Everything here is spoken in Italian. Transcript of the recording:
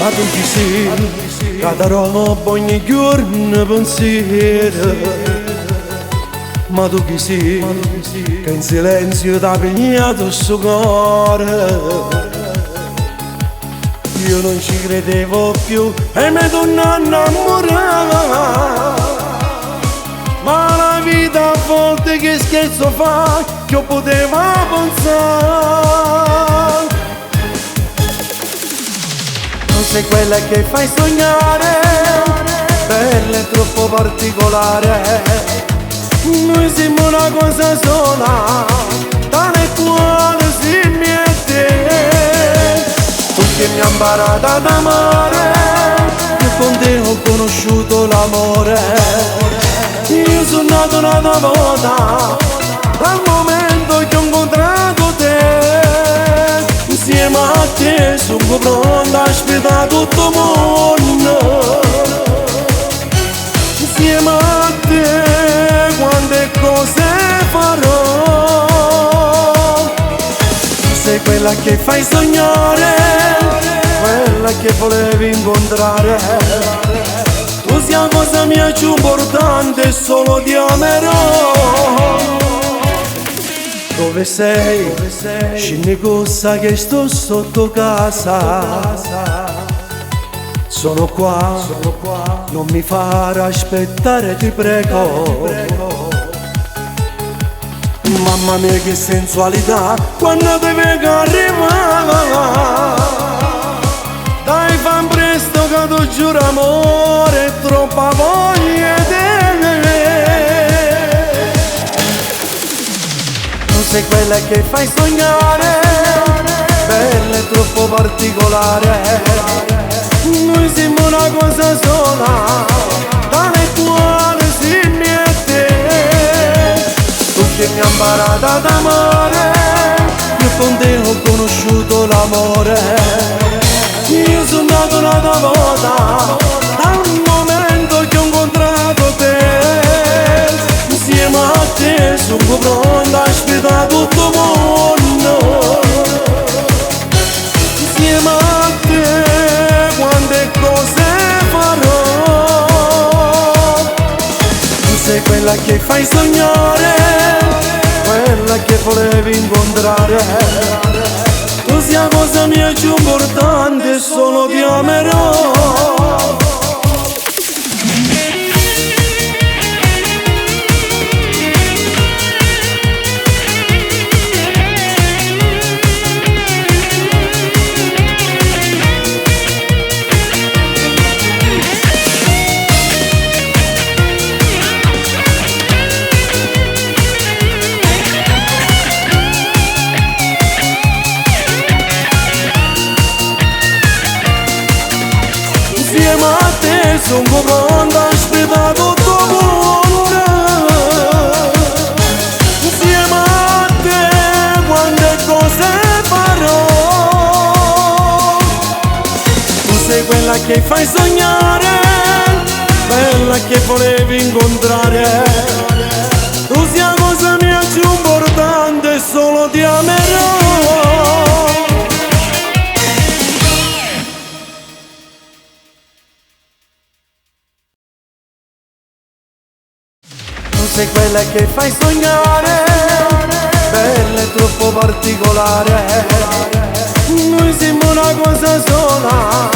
tu chi sei, cada roba ogni giorno pensiero. Ma tu chi sei, che in silenzio t'ha pignato il suo cuore. Io non ci credevo più e mi torno a innamorare. Ma la vita a volte che scherzo fa, che io potevo pensare. Tu sei quella che fai sognare, bella e troppo particolare. Noi siamo una cosa sola, tale quale si mi è te. Tu che mi hai imparato ad amare, e con te ho conosciuto l'amore. Io sono nato una volta, dal momento che ho incontrato te. Insieme a te sono pronto a aspettare tutto il mondo. Insieme a te quante cose farò. Tu sei quella che fai sognare, quella che volevi incontrare. Tu sei la cosa mia più importante, solo ti amerò. Dove sei? Scendi cosa che sto sotto casa. Sono qua, non mi fare aspettare, ti prego. Mamma mia che sensualità, quando deve arrivare. Dai fan presto che tu giuro amore, troppa voglia di te. Tu sei quella che fai sognare, bella e troppo particolare. Noi siamo una cosa sola, tale quale si mi è te. Tu che mi hai imparato ad amare, io con te ho conosciuto l'amore. Io sono nato una volta, dal momento che ho incontrato te. Insieme a te sono pronto a aspettare tutto il mondo. Insieme a te quante cose farò. Tu sei quella che fai sognare, quella che volevi incontrare. Tu sei la cosa mia più importante, solo ti amerò. Insieme a te sono pronto a aspettare tutto il mondo. Insieme a te quante cose farò. Tu sei quella che fai sognare, bella che volevi incontrare. Tu sei la cosa mia più importante, solo ti amerò. Tu sei quella che fai sognare, bella e troppo particolare. Noi siamo una cosa sola,